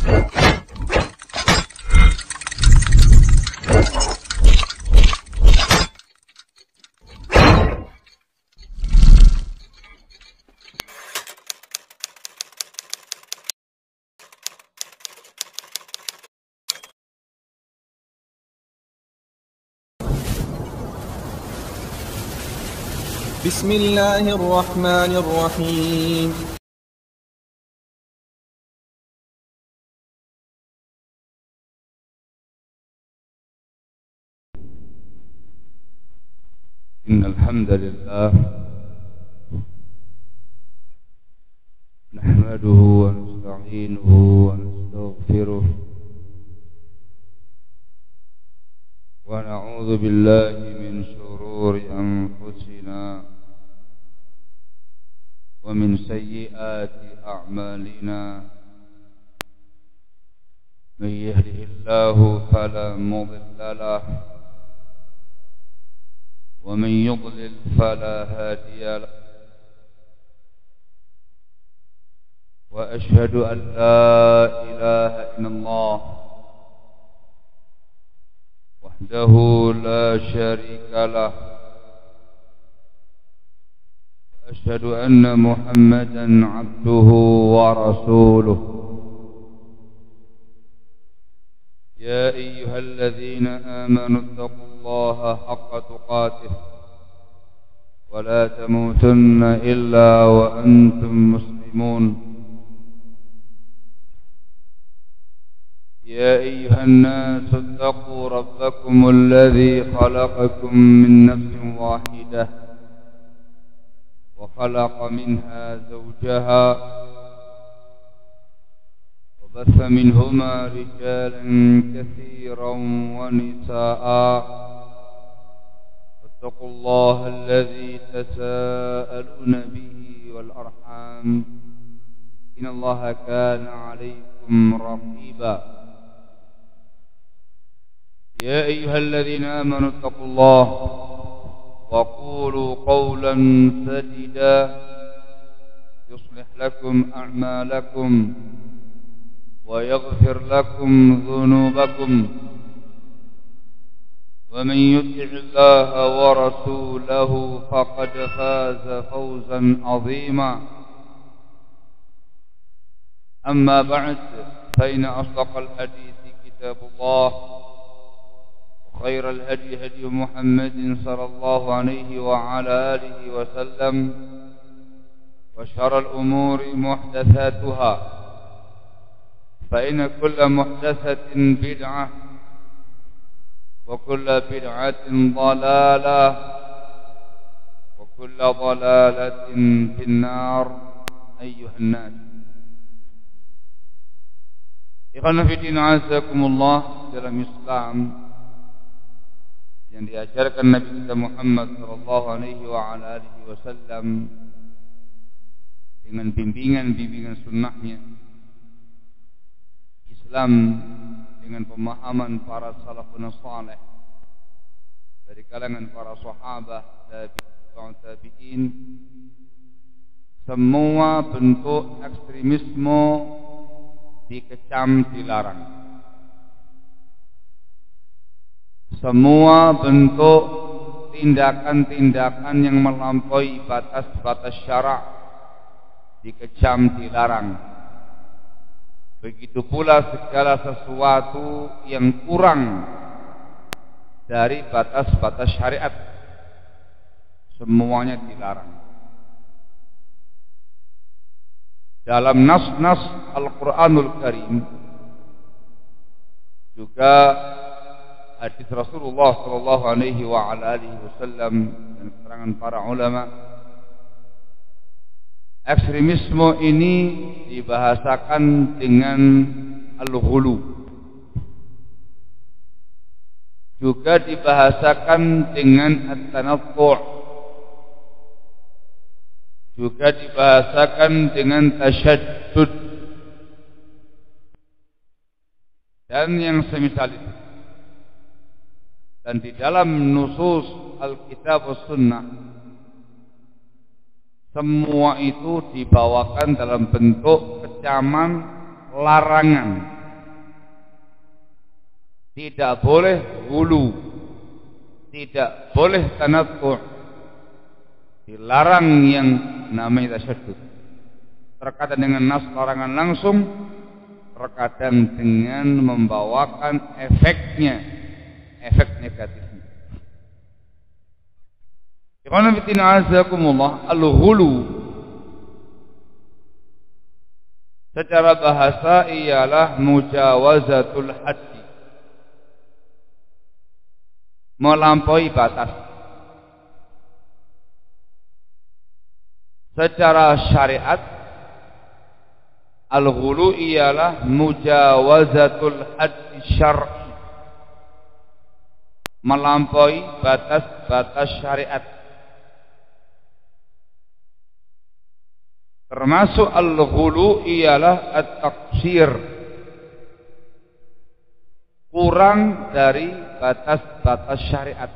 بسم الله الرحمن الرحيم. إن الحمد لله نحمده ونستعينه ونستغفره ونعوذ بالله من شرور أنفسنا ومن سيئات أعمالنا من يهده الله فلا مضل له ومن يضلل فلا هادي له وأشهد أن لا إله إلا الله وحده لا شريك له وأشهد أن محمدا عبده ورسوله يا أيها الذين آمنوا اتقوا الله حق تقاته ولا تموتن إلا وأنتم مسلمون يا أيها الناس اتقوا ربكم الذي خلقكم من نفس واحدة وخلق منها زوجها وبث منهما رجالا كثيرا ونساء واتقوا الله الذي تساءلون به والأرحام إن الله كان عليكم رقيبا يا أيها الذين آمنوا اتقوا الله وقولوا قولا سديدا يصلح لكم أعمالكم ويغفر لكم ذنوبكم ومن يطع الله ورسوله فقد فاز فوزا عظيما أما بعد فإن أصدق الحديث كتاب الله وخير الهدي هدي محمد صلى الله عليه وعلى آله وسلم وشر الأمور محدثاتها فإن كل محدثة بدعة وكل بدعة ضلالة وكل ضلالة في النار أيها الناس. Ikhwan fillah azakumullah, dalam Islam yang diajarkan Nabi kita Muhammad sallallahu alaihi wa ala alihi wasallam dengan bimbingan sunnahnya, Islam dengan pemahaman para salafun salih dari kalangan para sahabat, tabi'in, semua bentuk ekstremisme dikecam, dilarang. Semua bentuk tindakan-tindakan yang melampaui batas-batas syarak dikecam, dilarang. Begitu pula segala sesuatu yang kurang dari batas-batas syariat, semuanya dilarang. Dalam nas-nas Al-Quranul Karim, juga hadis Rasulullah sallallahu alaihi wa ala alihi wasallam dan keterangan para ulama, ekstremisme ini dibahasakan dengan al-ghulu, juga dibahasakan dengan at-tanattu', juga dibahasakan dengan tasyaddud dan yang semisal itu. Dan di dalam nusus Alkitab was Sunnah, semua itu dibawakan dalam bentuk kecaman, larangan, tidak boleh hulu, tidak boleh tanattu', dilarang yang namanya tasyaddud. Terkadang dengan nas larangan langsung, terkadang dengan membawakan efeknya, efek negatifnya. Ikhwan fillah azakumullah, al-ghulu secara bahasa ialah mujawazatul haddi, melampaui batas. Secara syariat, al-ghulu ialah mujawazatul haddi syar'i, melampaui batas-batas syariat. Termasuk al-ghulu ialah at-taqsir, kurang dari batas-batas syariat.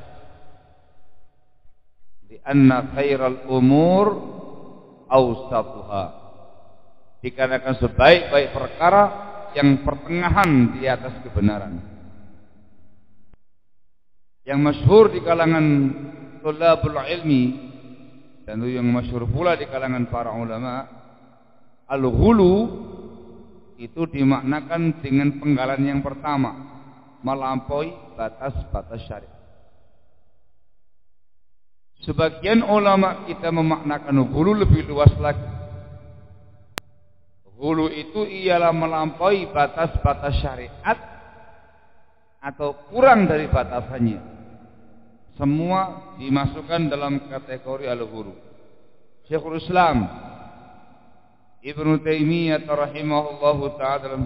Di anna khairal umur awsatuha, dikarenakan sebaik-baik perkara yang pertengahan di atas kebenaran. Yang masyhur di kalangan thulabul ilmi, dan itu yang masyhur pula di kalangan para ulama, al-ghulu itu dimaknakan dengan penggalan yang pertama, melampaui batas-batas syariat. Sebagian ulama kita memaknakan ghulu lebih luas lagi. Ghulu itu ialah melampaui batas-batas syariat atau kurang dari batasannya. Semua dimasukkan dalam kategori al-ghulu. Syekhul Islam Ibnu Taimiyah rahimahullahu ta'ala dalam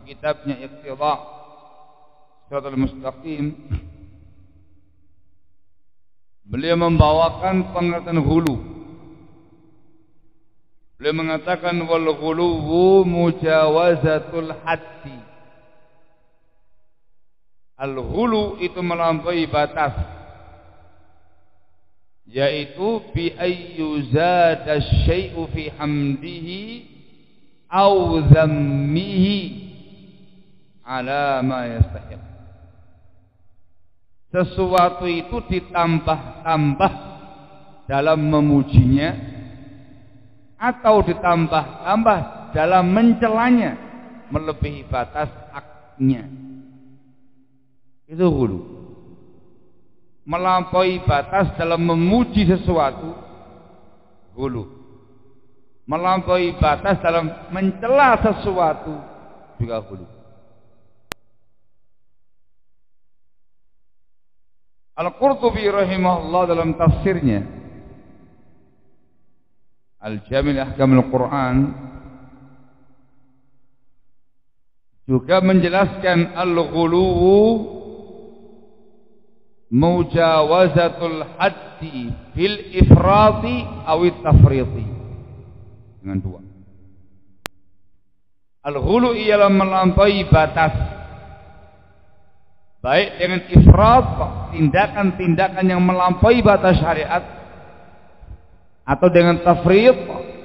kitabnya Iqtida' Shiratal Mustaqim, beliau membawakan pengertian ghulu. Beliau mengatakan wal ghuluwu mujawazatul haddi. Al-ghulu itu melampaui batas, yaitu bi ayyuzada syai'u fi hamdihi aw dhammihi ala ma yastahiq. Sesuatu itu ditambah-tambah dalam memujinya atau ditambah-tambah dalam mencelanya melebihi batas haknya. Itu ghulu. Melampaui batas dalam memuji sesuatu, ghulu. Melampaui batas dalam mencela sesuatu, juga ghulu. Al-Qurtubi rahimahullah dalam tafsirnya Al-Jami' Ahkamul Quran juga menjelaskan al-ghuluwu mujawazatul haddi fil ifrati awit tafriti, dengan dua. Al-ghulu ialah melampaui batas, baik dengan ifrat, tindakan-tindakan yang melampaui batas syariat, atau dengan tafrit,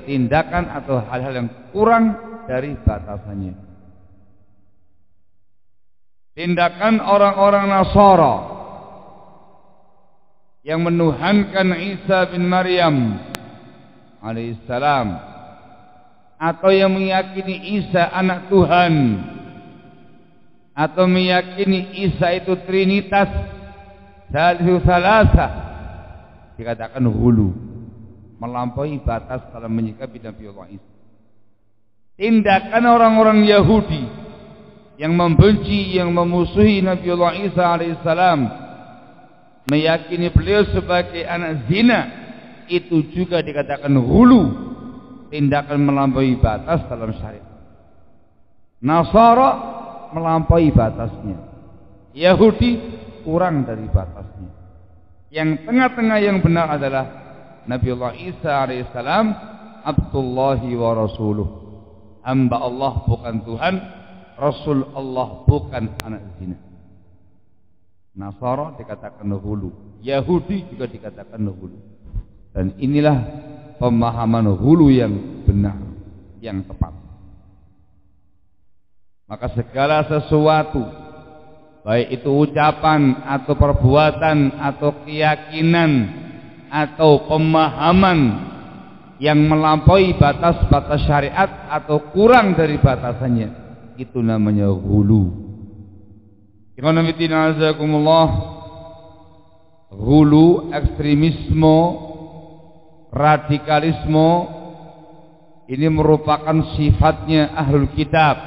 tindakan atau hal-hal yang kurang dari batasannya. Tindakan orang-orang Nasara yang menuhankan Isa bin Maryam alaihissalam, atau yang meyakini Isa anak Tuhan, atau meyakini Isa itu Trinitas, Salisu Salasa, dikatakan ghulu, melampaui batas dalam menyikapi Nabi Allah Isa. Tindakan orang-orang Yahudi yang membenci, yang memusuhi Nabi Allah Isa alaihissalam, meyakini beliau sebagai anak zina, itu juga dikatakan ghulu, tindakan melampaui batas dalam syariat. Nasara melampaui batasnya, Yahudi kurang dari batasnya. Yang tengah-tengah yang benar adalah Nabiullah Isa alaihissalam Abdullahi wa Rasuluh, hamba Allah bukan Tuhan, Rasul Allah bukan anak zina. Nasara dikatakan ghulu, Yahudi juga dikatakan ghulu. Dan inilah pemahaman ghulu yang benar, yang tepat. Maka segala sesuatu baik itu ucapan atau perbuatan atau keyakinan atau pemahaman yang melampaui batas-batas syariat atau kurang dari batasannya, itu namanya ghulu. Ikhwan fillah azakumullah, ghulu, ekstremisme, radikalisme ini merupakan sifatnya ahlul kitab,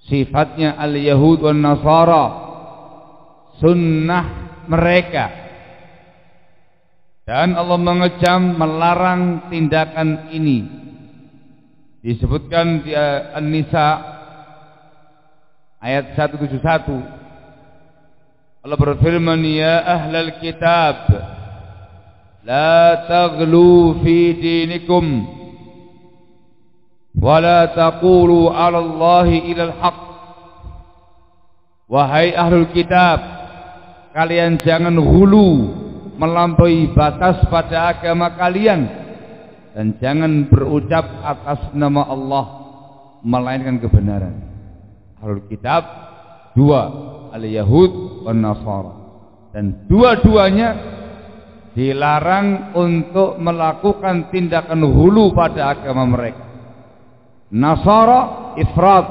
sifatnya al-Yahud wan Nasara, sunnah mereka. Dan Allah mengecam, melarang tindakan ini. Disebutkan di An-Nisa ayat 171. Allah berfirman, ya ahlal kitab, la taghlu fi dinikum wa la taqulu 'ala Allahi illa al-haq. Wahai ahlul kitab, kalian jangan hulu, melampaui batas pada agama kalian, dan jangan berucap atas nama Allah melainkan kebenaran. Ahlul kitab dua, al-Yahud wan Nasara, dan dua-duanya dilarang untuk melakukan tindakan hulu pada agama mereka. Nasara ifrat,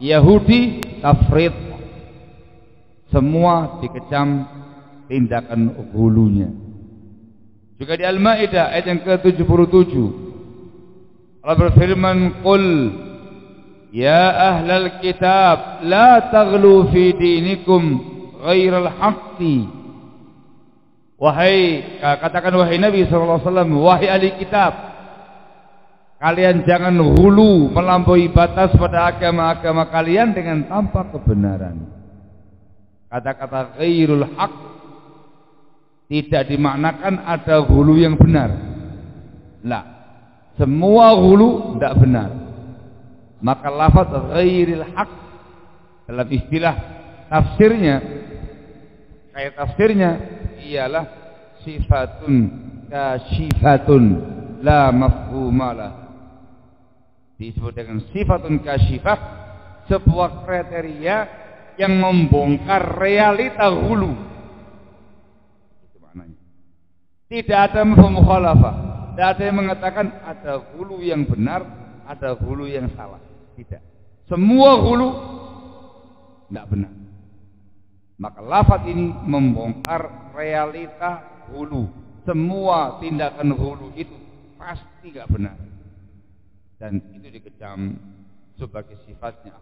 Yahudi tafrid, semua dikecam tindakan hulunya. Juga di Al-Maidah ayat yang ke-77 Allah berfirman, qul ya ahlal kitab la taghlu fi dinikum ghairal haqqi. Katakan wahai Nabi SAW, wahai ahli kitab, kalian jangan hulu, melampaui batas pada agama-agama kalian dengan tanpa kebenaran. Kata-kata ghairul haqq tidak dimaknakan ada hulu yang benar. Lah, semua hulu tidak benar. Maka lafaz ghairil haqq dalam istilah tafsirnya, kayak tafsirnya ialah sifatun kasyifatun la mafhumalah. Disebut dengan sifatun kasyifah, sebuah kriteria yang membongkar realita hulu. Tidak ada mukhalafah, tidak ada yang mengatakan ada hulu yang benar, ada hulu yang salah. Tidak, semua hulu tidak benar. Maka lafaz ini membongkar realita hulu. Semua tindakan hulu itu pasti tidak benar, dan itu dikecam sebagai sifatnya.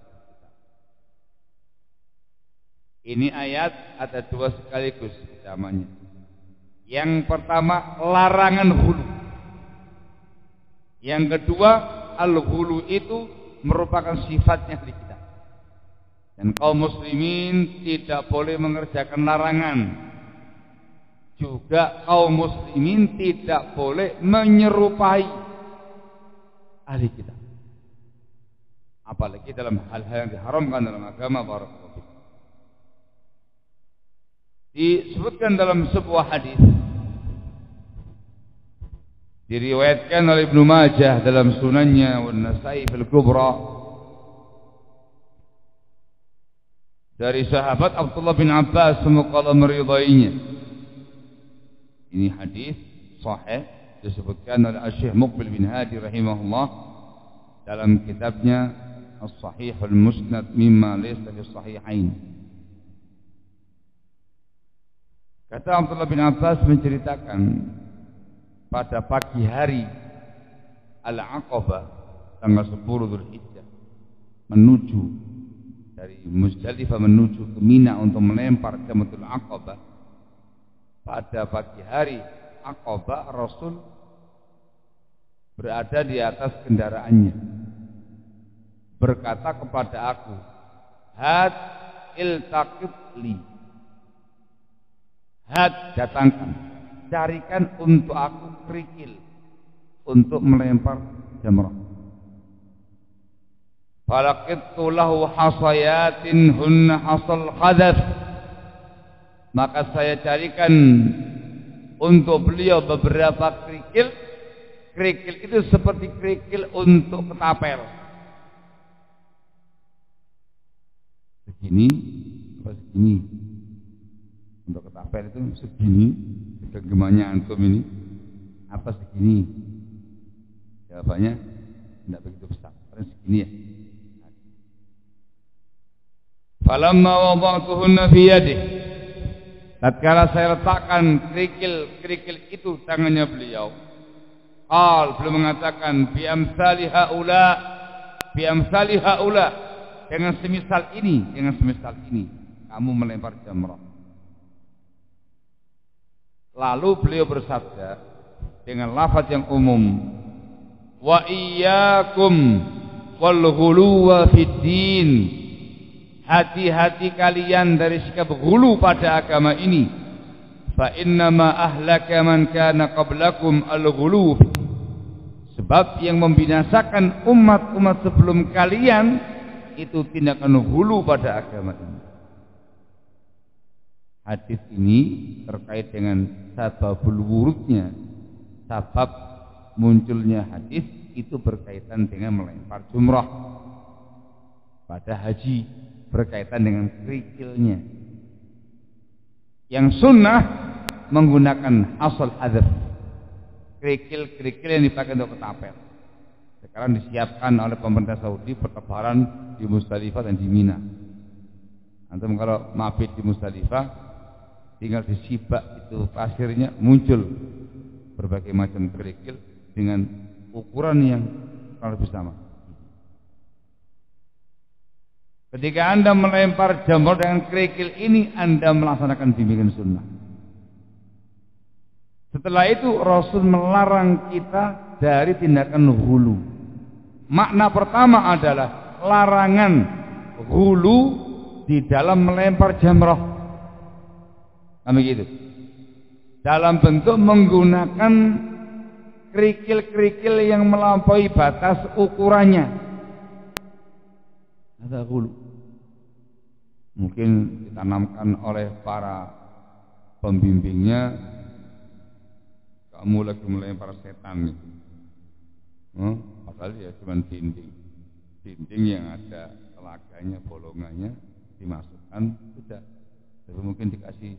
Ini ayat ada dua sekaligus kecamannya. Yang pertama, larangan hulu. Yang kedua, al-hulu itu merupakan sifatnya di kita. Dan kaum muslimin tidak boleh mengerjakan larangan. Juga kaum muslimin tidak boleh menyerupai ahli kita. Apalagi dalam hal-hal yang diharamkan dalam agama. Barakallahu. Disebutkan dalam sebuah hadis, diriwayatkan oleh Ibnu Majah dalam sunannya, wa Nasa'i fil Kubra, dari sahabat Abdullah bin Abbas, semoga Allah meridainya. Ini hadis sahih, disebutkan oleh Syekh Muqbil bin Hadi rahimahullah dalam kitabnya As-Sahih al-Musnad mimma laysa fi sahihain. Kata Abdullah bin Abbas menceritakan, pada pagi hari Al-Aqabah tanggal 10 Dzulhijjah, menuju dari Muzdalifah menuju ke Mina untuk melempar Jamratul Aqabah. Pada pagi hari Aqabah, Rasul berada di atas kendaraannya, berkata kepada aku, "Had iltaqit li." Had, datangkan, carikan untuk aku kerikil untuk melempar jamrah. Falaqittu lahu hasayatin hunna hasal khadath. Maka saya carikan untuk beliau beberapa kerikil. Kerikil itu seperti kerikil untuk ketapel. segini apa segini. Untuk ketapel itu segini, genggamannya antum ini apa segini? Jawabannya tidak begitu besar, karena segini ya. Falamma wada'tuhunna fi yadihi, tatkala saya letakkan kerikil itu tangannya beliau, beliau mengatakan bi amsali haula, dengan semisal ini kamu melempar jamrah. Lalu beliau bersabda dengan lafaz yang umum, wa iyyakum wal ghuluwa fid din, hati-hati kalian dari sikap ghulu pada agama ini. Fa innama ahlaka man kana qablakum al-ghulu, sebab yang membinasakan umat-umat sebelum kalian itu tindakan ghulu pada agama ini. Hadis ini terkait dengan sababul wurudnya, sabab munculnya hadis itu berkaitan dengan melempar jumrah pada haji, berkaitan dengan kerikilnya. Yang sunnah menggunakan asal hadzaf, kerikil yang dipakai untuk ketapel. Sekarang disiapkan oleh pemerintah Saudi pertebaran di Musdalifah dan di Mina. Antum kalau mabit di Musdalifah, tinggal disibak itu pasirnya, muncul berbagai macam kerikil dengan ukuran yang kurang lebih sama. Ketika Anda melempar jamrah dengan kerikil ini, Anda melaksanakan bimbingan sunnah. Setelah itu Rasul melarang kita dari tindakan hulu. Makna pertama adalah larangan hulu di dalam melempar jamrah. Begitu. Dalam bentuk menggunakan kerikil-kerikil yang melampaui batas ukurannya. Ada hulu. Mungkin ditanamkan oleh para pembimbingnya, kamu lagi melempar setan itu. Padahal ya cuma dinding yang ada telaganya, bolongannya dimasukkan sudah. Tapi mungkin dikasih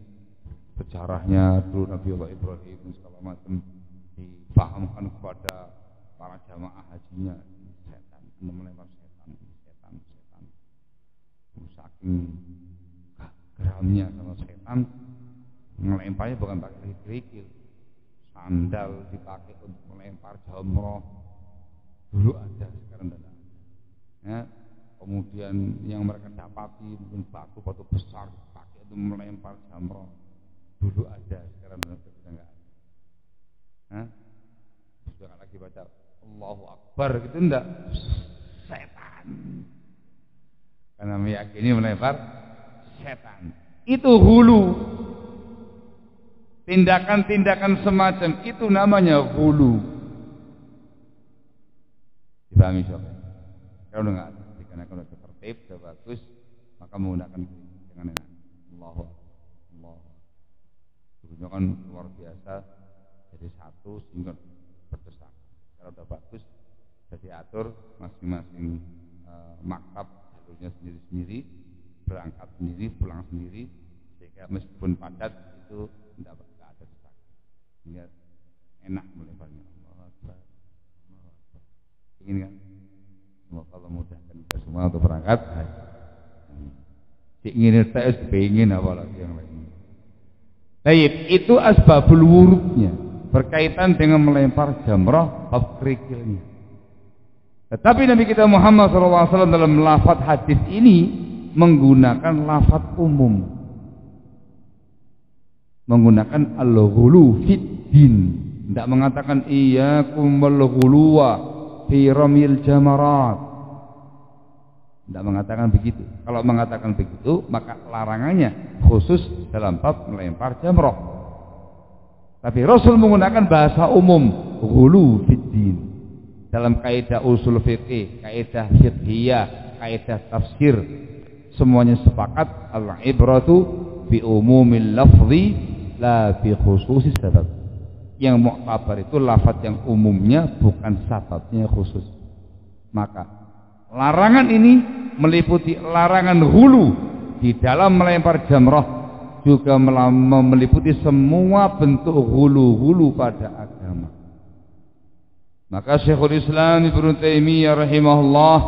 sejarahnya dulu Nabi Allah Ibrahim dan segala macam, difahamkan kepada para jamaah hajinya, setan, Anda melempar setan. Saking geramnya sama setan, melemparnya bukan pakai kerikil, sandal dipakai untuk melempar jamrah. Dulu ada, sekarang tidak ada. Ya, kemudian yang mereka dapati mungkin batu besar dipakai untuk melempar jamrah. Dulu ada, sekarang sudah enggak ada. Sudah lagi baca Allahu Akbar gitu enggak? Setan. Karena meyakini melempar setan. Itu hulu. Tindakan-tindakan semacam itu namanya hulu. Dipahami sobat? Kalau udah enggak, dikarenakan udah tertib, sudah bagus, maka menggunakan dengan enak. Allahu Akbar. Dulunya kan luar biasa, jadi satu sehingga berdesak. Kalau udah bagus, jadi atur masing-masing maktab jalurnya sendiri-sendiri, berangkat sendiri, pulang sendiri, sehingga meskipun padat itu tidak ada desak. Sehingga enak melemparnya. Ingin kan? Semoga Allah mudahkan kita semua untuk berangkat. Ingin tes, pengen apalagi yang lain. Baik, itu asbabul wurudnya, berkaitan dengan melempar jamrah bab kerikilnya. Tetapi Nabi kita Muhammad SAW dalam lafaz hadis ini menggunakan lafaz umum, menggunakan al-ghulu fid din, tidak mengatakan iyyakum wal ghuluwa fi ramil jamarat. Tidak mengatakan begitu. Kalau mengatakan begitu, maka larangannya khusus dalam bab melempar jamrah. Tapi Rasul menggunakan bahasa umum, ghulu fiddin. Dalam kaidah usul fiqih, kaidah fiqhiyah, kaidah tafsir, semuanya sepakat al-ibratu bi umumil lafzi la bi khususis sabab. Yang muktabar itu lafaz yang umumnya, bukan sababnya khusus. Maka larangan ini meliputi larangan hulu di dalam melempar jamrah juga meliputi semua bentuk hulu-hulu pada agama. Maka Syekhul Islam Ibnu Taimiyah rahimahullah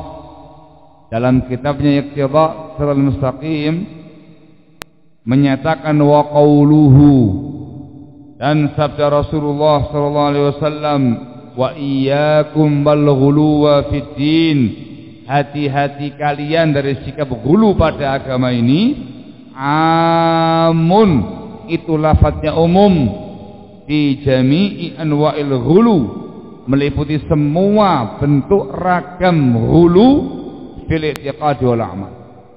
dalam kitabnya Iqtida' Shiratal Mustaqim menyatakan wa qauluhu, dan sabda Rasulullah sallallahu alaihi wasallam, wa iyyakum bal ghuluwa fid din, hati-hati kalian dari sikap ghulu pada agama ini. Amun, itu lafadznya umum, di jami'i anwa'il ghulu, meliputi semua bentuk ragam ghulu fil i'tiqad wal amal,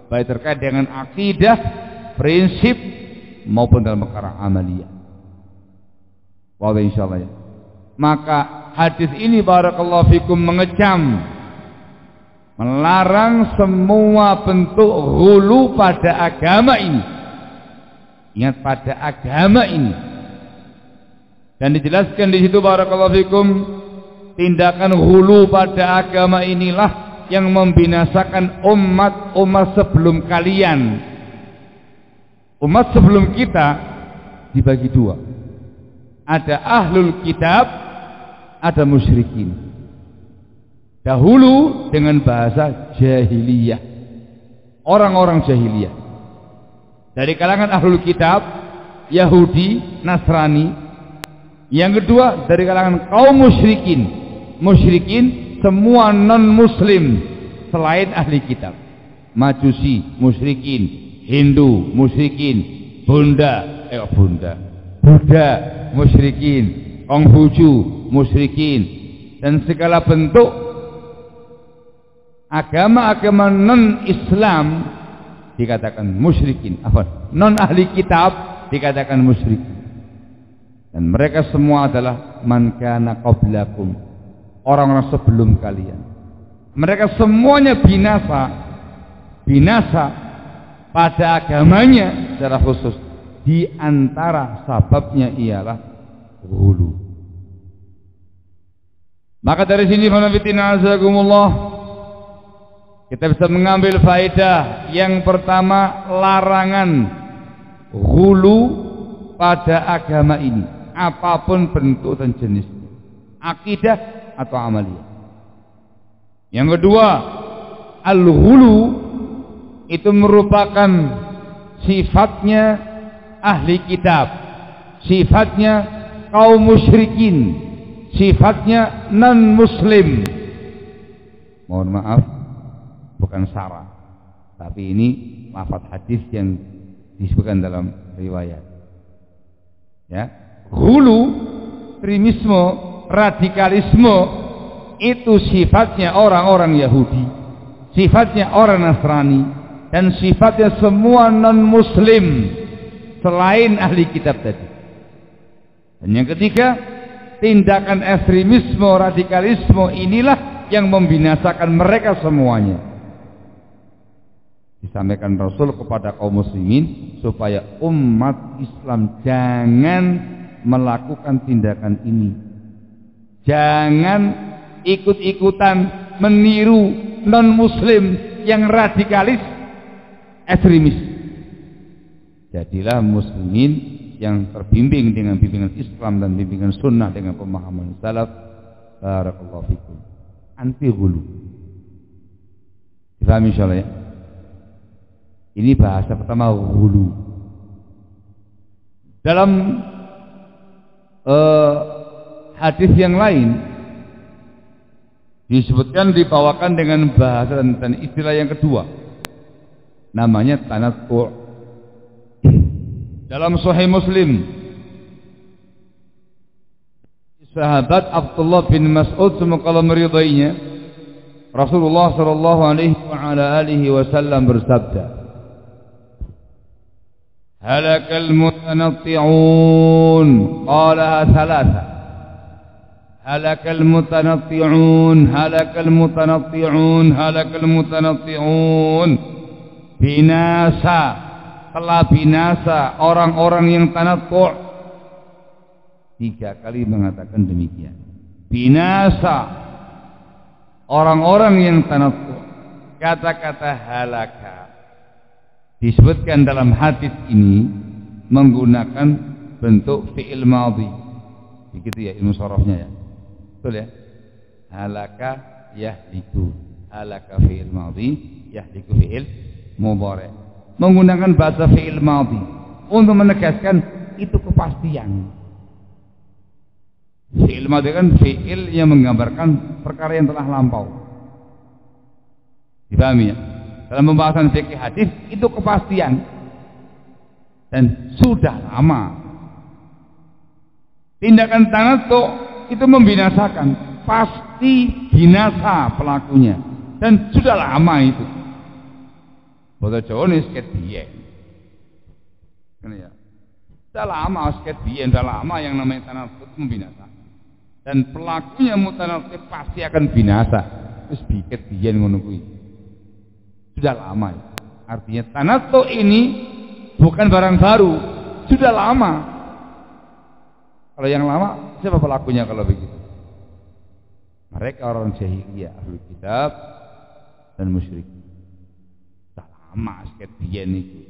baik terkait dengan akidah, prinsip maupun dalam perkara amaliyah. Wallah insyaallah ya. Maka hadis ini barakallahu fikum mengecam, melarang semua bentuk ghulu pada agama ini. Ingat, pada agama ini. Dan dijelaskan di situ barakallahu fikum, tindakan ghulu pada agama inilah yang membinasakan umat sebelum kalian. Umat sebelum kita dibagi dua. Ada ahlul kitab, ada musyrikin. Dahulu dengan bahasa jahiliyah, orang-orang jahiliyah. Dari kalangan ahlul kitab, Yahudi, Nasrani. Yang kedua dari kalangan kaum musyrikin. Musyrikin semua non-muslim selain ahli kitab. Majusi, musyrikin. Hindu, musyrikin. Buddha, musyrikin. Konghucu, musyrikin. Dan segala bentuk agama-agama non-Islam dikatakan musyrikin. Non ahli kitab dikatakan musyrikin. Dan mereka semua adalah man kana qablakum, orang-orang sebelum kalian. Mereka semuanya binasa pada agamanya secara khusus. Di antara sababnya ialah ghulu. Maka dari sini kita bisa mengambil faedah yang pertama, larangan ghulu pada agama ini, apapun bentuk dan jenisnya, akidah atau amaliyah. Yang kedua, al-ghulu itu merupakan sifatnya ahli kitab, sifatnya kaum musyrikin, sifatnya non-muslim. Mohon maaf, bukan syarat, tapi ini lafaz hadis yang disebutkan dalam riwayat. Ya, ghulu, ekstremisme, radikalisme itu sifatnya orang-orang Yahudi, sifatnya orang Nasrani, dan sifatnya semua non-muslim selain ahli kitab tadi. Dan yang ketiga, tindakan ekstremisme, radikalisme inilah yang membinasakan mereka semuanya. Disampaikan Rasul kepada kaum muslimin supaya umat Islam jangan melakukan tindakan ini, jangan ikut-ikutan meniru non-muslim yang radikalis, ekstremis. Jadilah muslimin yang terbimbing dengan bimbingan Islam dan bimbingan sunnah dengan pemahaman salaf. Barakallahu fikum. Anti ghulu. Difahami insyaallah ya. Ini bahasa pertama, ghulu. Dalam hadis yang lain disebutkan, dibawakan dengan bahasa dan istilah yang kedua, namanya tanattu'. Dalam Sahih Muslim, sahabat Abdullah bin Mas'ud semoga meridainya, Rasulullah sallallahu alaihi wasallam bersabda, halakal mutanatti'un, qalaha thalatha, halakal mutanatti'un, halakal mutanatti'un, halakal mutanatti'un, binasa, telah binasa orang-orang yang tanattu'. 3 kali mengatakan demikian. Binasa orang-orang yang tanattu'. Kata-kata halaka disebutkan dalam hadis ini menggunakan bentuk fi'il madhi. Begitu ya ilmu sharafnya ya. Betul ya? Halaka yahliku. Halaka fi'il madhi, yahliku fi'il mudhari'. Menggunakan bahasa fi'il madhi untuk menegaskan itu kepastian. Fi'il madhi kan fi'il yang menggambarkan perkara yang telah lampau. Dipahami ya? Dalam pembahasan fikih hadis itu kepastian dan sudah lama. Tindakan tanattu itu membinasakan, pasti binasa pelakunya dan sudah lama itu. Bahasa Jawa ini seket biyen. Ya. Sudah lama seket biyen, sudah lama yang namanya tanattu itu membinasakan. Dan pelakunya mutanattu pasti akan binasa. Terus biket biyen ngono kuwi. Sudah lama. Artinya tanattu ini bukan barang baru, sudah lama. Kalau yang lama, siapa pelakunya kalau begitu? Mereka orang jahiliyah, ahli kitab dan musyrik. Sudah lama seket biyen itu.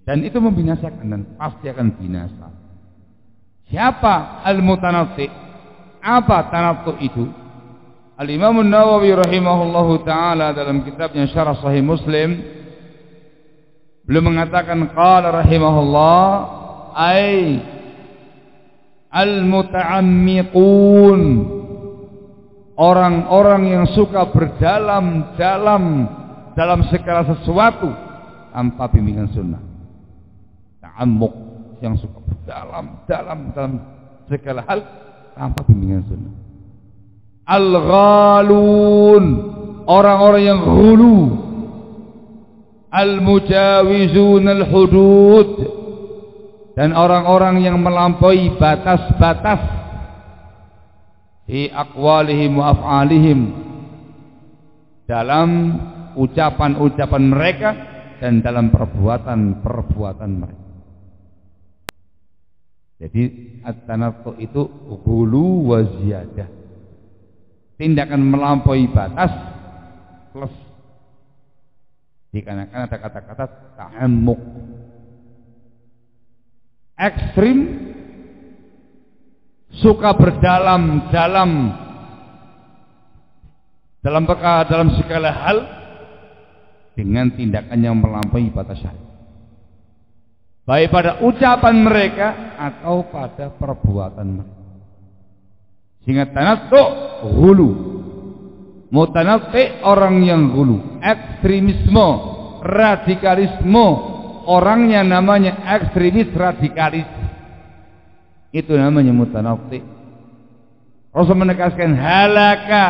Dan itu membinasakan dan pasti akan binasa. Siapa al-mutanattu? Apa tanattu itu? Al-Imam An-Nawawi rahimahullahu taala dalam kitabnya Syarah Sahih Muslim beliau mengatakan qala rahimahullah ay al-muta'ammiqun, orang-orang yang suka berdalam-dalam dalam segala sesuatu tanpa bimbingan sunnah. Ta'ammuq, yang suka berdalam-dalam dalam segala hal tanpa bimbingan sunnah. Al-ghalun, orang-orang yang ghulu. Al-mujawizun al-hudud, dan orang-orang yang melampaui batas-batas fi aqwalihim wa af'alihim, dalam ucapan-ucapan mereka dan dalam perbuatan-perbuatan mereka. Jadi at-tanattu itu ghulu wa ziyadah, tindakan melampaui batas plus dikarenakan ada kata-kata ta'ammuq, ekstrim, suka berdalam-dalam dalam segala hal dengan tindakan yang melampaui batas syariat, baik pada ucapan mereka atau pada perbuatan mereka. Sehingga tanattu ghulu, mutanatti orang yang ghulu, ekstremisme, radikalisme, orangnya namanya ekstremis radikalis, itu namanya mutanatti. Rasul menegaskan halaka,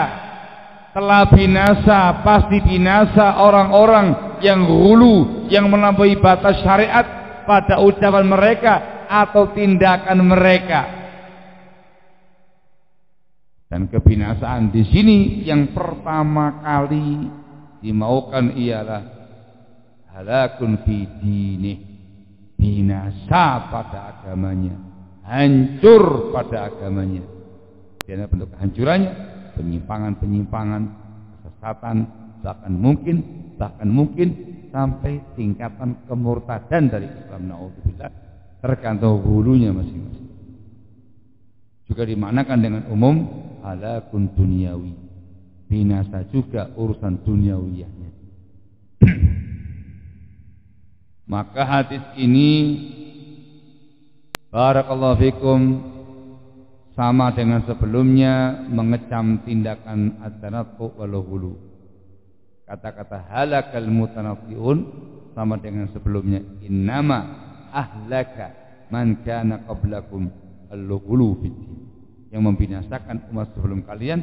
telah binasa, pasti binasa orang-orang yang ghulu, yang melampaui batas syariat pada ucapan mereka atau tindakan mereka. Dan kebinasaan di sini yang pertama kali dimaukan ialah halakun fi dinih, binasa pada agamanya, hancur pada agamanya. Dan bentuk kehancurannya penyimpangan-penyimpangan, kesesatan, bahkan mungkin sampai tingkatan kemurtadan dari Islam, naudzubillah, tergantung hulunya masing-masing. Juga dimanakan dengan umum halakun duniawi, binasa juga urusan duniawiyahnya. Maka hadis ini barakallahu fikum sama dengan sebelumnya mengecam tindakan at-tanattu wal ghulu. Kata-kata halakal mutanatti'un sama dengan sebelumnya, innama ahlaka man kana qablakum al-ghulu fid din. Yang membinasakan umat sebelum kalian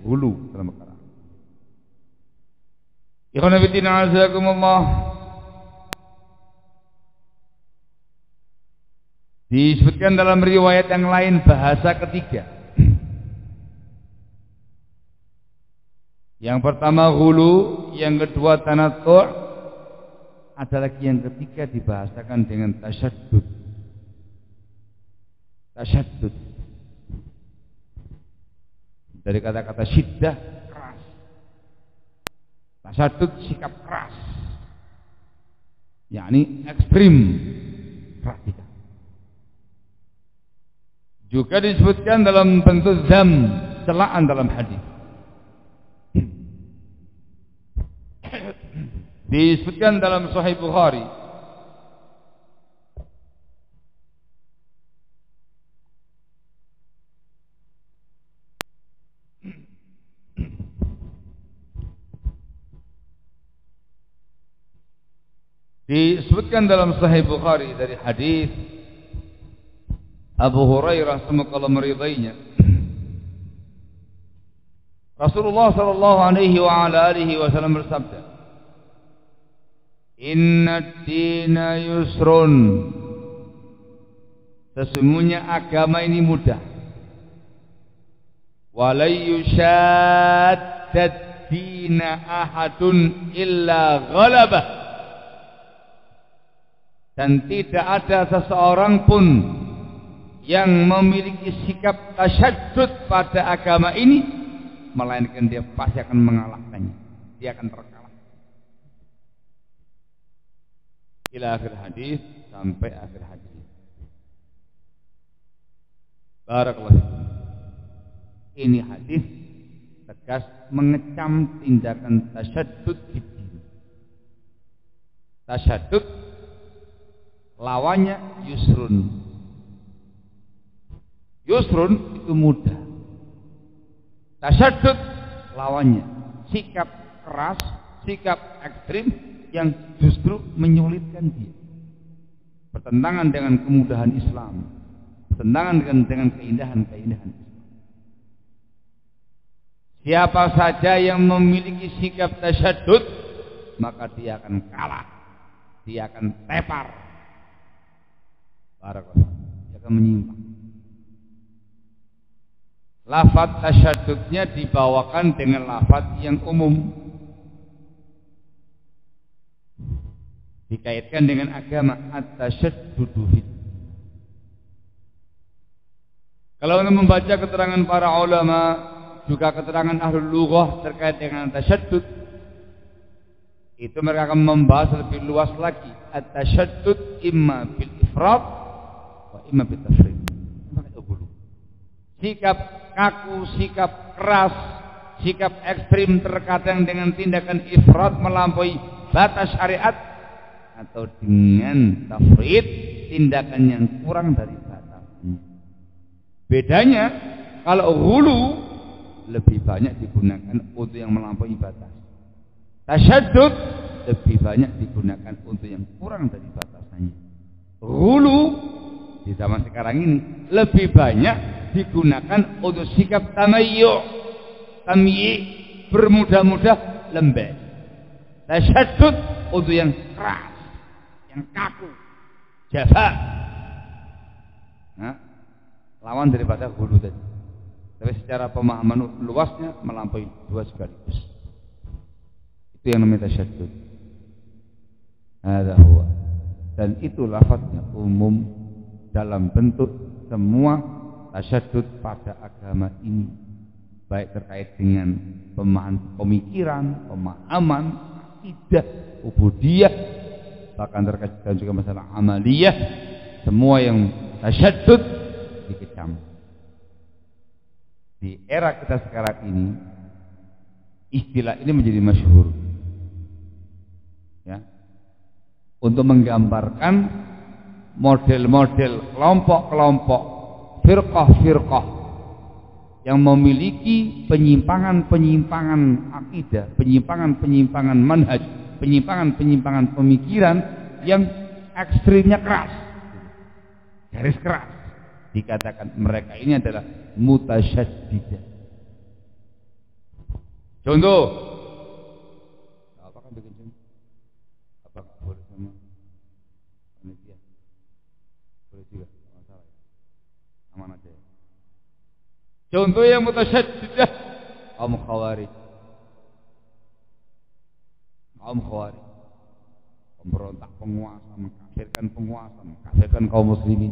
ghulu dalam perkara. Ikhwan fillah azakumullah. Disebutkan dalam riwayat yang lain bahasa ketiga. Yang pertama ghulu, yang kedua tanattu', ada lagi yang ketiga dibahasakan dengan tasyaddud. Tasyaddud dari kata-kata syiddah, keras. Tasyaddud sikap keras. yakni ekstrim, radikal. Juga disebutkan dalam bentuk zam, celaan dalam hadis. Disebutkan dalam Sahih Bukhari dari hadis Abu Hurairah semoga Allah meridainya. Rasulullah sallallahu alaihi wa ala alihi wasallam bersabda, "Inna ad-dina yusrun." Sesungguhnya agama ini mudah. Wa la yushaddad dina ahadun illa ghalabah. Dan tidak ada seseorang pun yang memiliki sikap tasyaddud pada agama ini, melainkan dia pasti akan mengalahkannya. Dia akan terkalah. Ila akhir hadis, sampai akhir hadis. Barakallahu fikum. Ini hadis tegas mengecam tindakan tasyaddud di din. Tasyaddud lawannya yusrun. Yusrun itu mudah. Tasyaddud lawannya sikap keras, sikap ekstrim yang justru menyulitkan dia. Bertentangan dengan kemudahan Islam, bertentangan dengan keindahan-keindahan Islam. Siapa saja yang memiliki sikap tasyaddud, maka dia akan kalah, dia akan tepar, dia akan menyimpang. Lafaz tasyaddudnya dibawakan dengan lafaz yang umum, dikaitkan dengan agama, at-tasyaddudu fid. Kalau anda membaca keterangan para ulama, juga keterangan ahlul lughah terkait dengan tasyaddud, itu mereka akan membahas lebih luas lagi. At-tasyaddud imma bil ifrat wa imma bil tafrid. Sikap kaku, sikap keras, sikap ekstrim terkadang dengan tindakan ifrat melampaui batas syariat, atau dengan tafrid, tindakan yang kurang dari batasnya. Bedanya, kalau hulu lebih banyak digunakan untuk yang melampaui batas. Tasyaddud lebih banyak digunakan untuk yang kurang dari batasannya. Hulu di zaman sekarang ini lebih banyak digunakan untuk sikap tamayyu', bermudah-mudah, lembek. Tasyaddud untuk yang keras, yang kaku, jafa. Nah, lawan daripada hulu tadi. Tapi secara pemahaman luasnya melampaui dua sekaligus. Itu yang namanya tasyaddud. Hadza huwa. Dan itu lafaznya umum dalam bentuk semua tasyaddud pada agama ini, baik terkait dengan pemikiran, pemahaman, akidah, ubudiyah, bahkan terkait dengan juga masalah amaliyah, semua yang tasyaddud dikecam. Di era kita sekarang ini, istilah ini menjadi masyhur, ya, untuk menggambarkan model-model kelompok-kelompok, firqah-firqah yang memiliki penyimpangan-penyimpangan akidah, penyimpangan-penyimpangan manhaj, penyimpangan-penyimpangan pemikiran yang ekstrimnya keras, garis keras. Dikatakan mereka ini adalah mutasyaddidah. Contoh, apa kan bikin contoh? Apa boleh sama panitia? Boleh juga, masalah. Aman aja. Contoh yang mutasyaddidah, kaum khawarij. Kaum khawarij pemberontak penguasa, mengkafirkan penguasa, mengkafirkan kaum muslimin.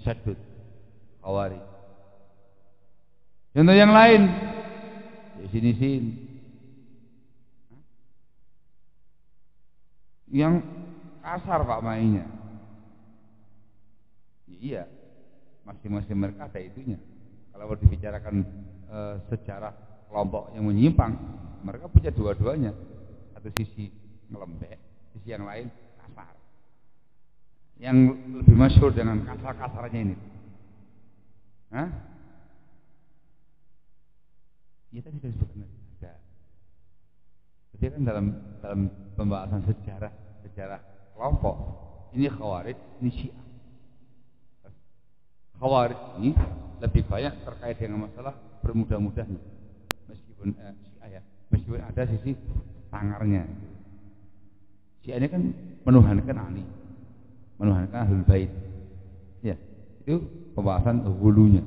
Tasyaddud, khawarij. Contoh yang lain, di sini. Yang kasar Pak mainnya. Iya, masing-masing mereka ada itunya. Kalau dibicarakan sejarah kelompok yang menyimpang, mereka punya dua-duanya. Satu sisi ngelembek, sisi yang lain kasar. Yang lebih masyhur dengan kasar-kasarnya ini. Hah? Ya tadi sudah disebutkan ada. Jadi kan dalam pembahasan sejarah kelompok, ini Khawarij, ini Syiah. Khawarij ini lebih banyak terkait dengan masalah bermudah-mudahnya. Meskipun Syiah ya, meskipun ada sisi sangarnya. Syiah ini kan menuhankan Ali, menuhankan Ahlul Bait. Ya, itu pembahasan hulunya.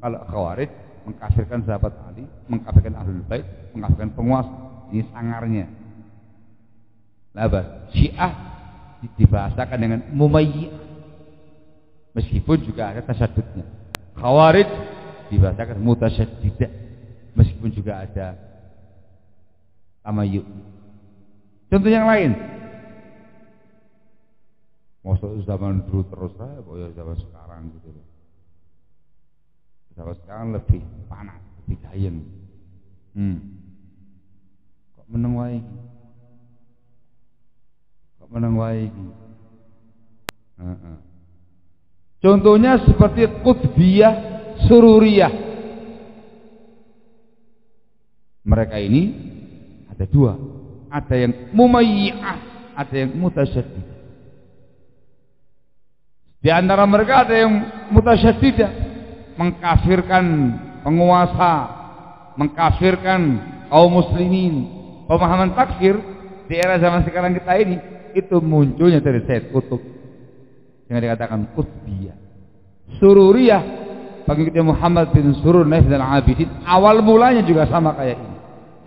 Kalau Khawarij mengkafirkan sahabat Ali, mengkafirkan Ahlul Bait, mengkafirkan penguasa. Ini sangarnya. Labas. Syiah dibahasakan dengan mumayyiyah, meskipun juga ada tasyadudnya. Khawarij dibahasakan mutasyaddidah, meskipun juga ada tamayyu. Contoh yang lain. Maksud zaman dulu terus lah, ya zaman sekarang gitu loh. Zaman sekarang lebih panas, lebih gayeng. Kok meneng wae iki? Kok meneng wae iki? Contohnya seperti Qutbiyah, Sururiyah. Mereka ini ada dua. Ada yang mumayyiyah, ada yang mutasyaddidah. Di antara mereka ada yang mutasyaddidah, mengkafirkan penguasa, mengkafirkan kaum muslimin. Pemahaman takfir di era zaman sekarang kita ini itu munculnya dari Sayyid Qutb yang dikatakan Qutbiyah. Sururiyah, pengikutnya Muhammad bin Surur Naif dan Abidin, awal mulanya juga sama kayak ini,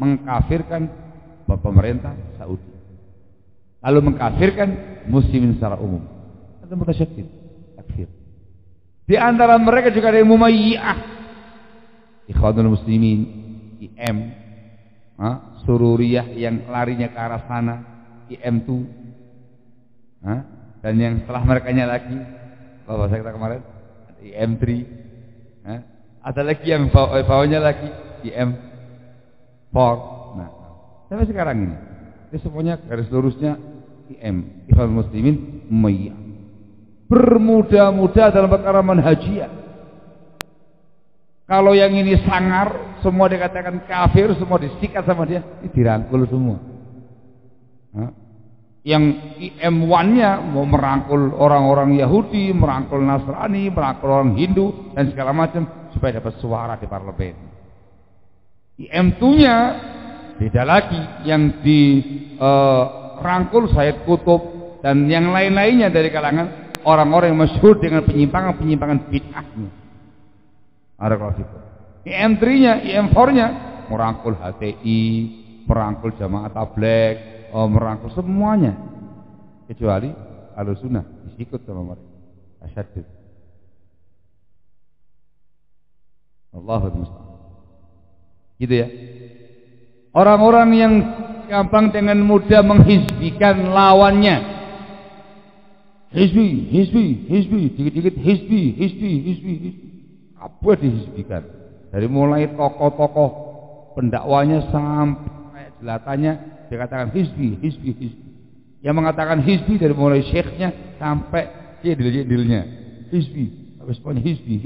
mengkafirkan pemerintah Saudi, lalu mengkafirkan muslimin secara umum. Itu mutasyaddid, takfir. Di antara mereka juga ada yang mumayyiyah, Ikhwanul Muslimin, IM, Sururiyah yang larinya ke arah sana, IM2, dan yang setelah mereka lagi, kalau bahasa kita kemarin, IM3, ada lagi yang bawahnya lagi IM4. Nah, sampai sekarang ini, semuanya garis lurusnya IM, Ikhwanul Muslimin, Umayyah. Bermudah-mudah dalam perkara manhajiyah. Kalau yang ini sangar, semua dikatakan kafir, semua disikat sama dia, ini dirangkul semua. Yang IM1-nya mau merangkul orang-orang Yahudi, merangkul Nasrani, merangkul orang Hindu dan segala macam supaya dapat suara di parlemen. IM2-nya beda lagi, yang dirangkul Sayyid Qutb dan yang lain-lainnya dari kalangan orang-orang yang masyhur dengan penyimpangan bid'ahnya. Ada kalau gitu. IM3-nya, IM4-nya merangkul HTI, merangkul Jamaah Tabligh, merangkul semuanya, kecuali Ahlussunnah disikut sama mereka. Asyadid. Allahul musta'an. Gitu ya. Orang-orang yang gampang dengan mudah menghizbikan lawannya. Hizbi, dikit-dikit hizbi. Apa dihizbikan? Dari mulai tokoh-tokoh pendakwanya sampai jelatannya dikatakan hizbi. Yang mengatakan hizbi dari mulai syekhnya sampai jedil-jedilnya. Hizbi, habis pokoknya hizbi.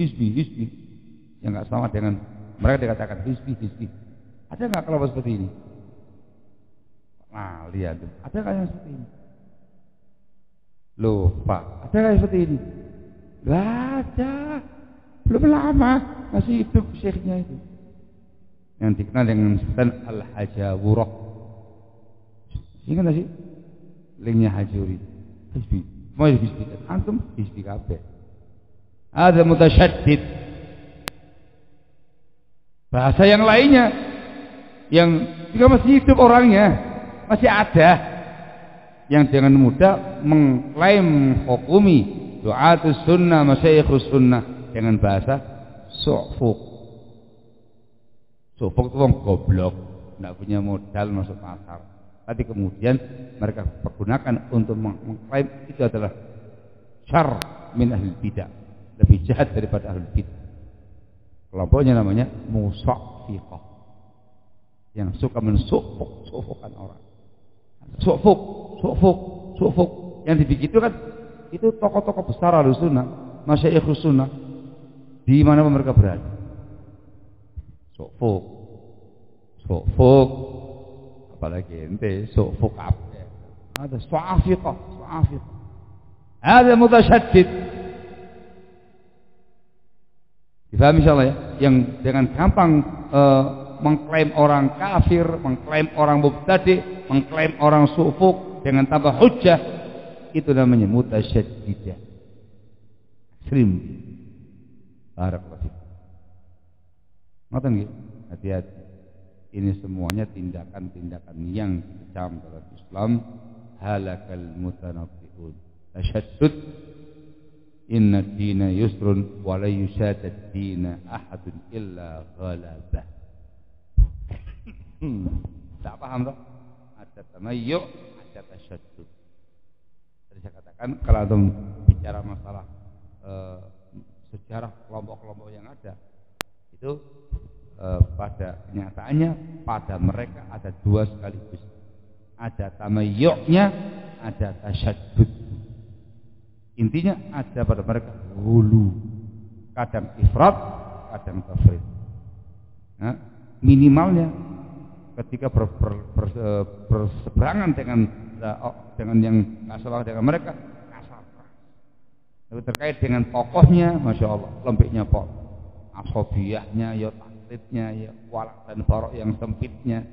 Yang enggak sama dengan mereka dikatakan hizbi. Ada enggak kelompok seperti ini? Nah, lihat tuh. Ada enggak yang seperti ini? Loh, Pak, ada enggak yang seperti ini? Enggak ada. Belum lama masih hidup syekhnya itu, yang dikenal dengan sebutan Al-Hajawurah. Ingat gak sih? Linknya Hajuri, hizbi. Mau hizbi kan? Antum hizbi kabeh. Ada mutasyaddid. Bahasa yang lainnya yang juga masih hidup orangnya, masih ada yang dengan mudah mengklaim hukumi du'atus sunnah, masyayikhus sunnah dengan bahasa su'fuk. Su'fuk itu orang goblok, tidak punya modal masuk pasar. Tapi kemudian mereka pergunakan untuk mengklaim itu adalah syarr min ahli bidah, lebih jahat daripada ahli bidah. Kelompoknya namanya musaffiqah, yang suka mensufuk-sufukkan orang. Sufuk. Yang dibikin itu kan itu tokoh-tokoh besar Ahlussunnah, masyayikh sunnah di mana mereka berada. Sufuk, apalagi ente sufuk apa? Ada su'afiqah. Ada mutasyaddid. Difahami insyaallah ya, yang dengan gampang mengklaim orang kafir, mengklaim orang mubtadi', mengklaim orang sufuk dengan tanpa hujjah, itu namanya mutasyaddidah, ekstrim. Barakallahu fiik. Ngoten nggih? Hati-hati. Ini semuanya tindakan-tindakan yang dikecam dalam Islam. Halakal mutanabbi'un. Tashaddud. Inna ad-dina yusrun wa la yushadda ad-dina ahadun illa ghalabah. Tak paham tak? Ada tamayyu', ada tashaddud. Tadi saya katakan kalau antum bicara masalah sejarah kelompok-kelompok yang ada, itu pada kenyataannya pada mereka ada dua sekaligus. Ada tamayyu'nya, ada tasyaddud. Intinya ada pada mereka hulu, kadang ifrat, kadang tafrid. Nah, minimalnya ketika berseberangan dengan yang kasar dengan mereka, kasar. Tapi terkait dengan tokohnya, masya Allah, lembeknya pok, asobiyahnya, ya taklidnya, ya walak dan barok yang sempitnya,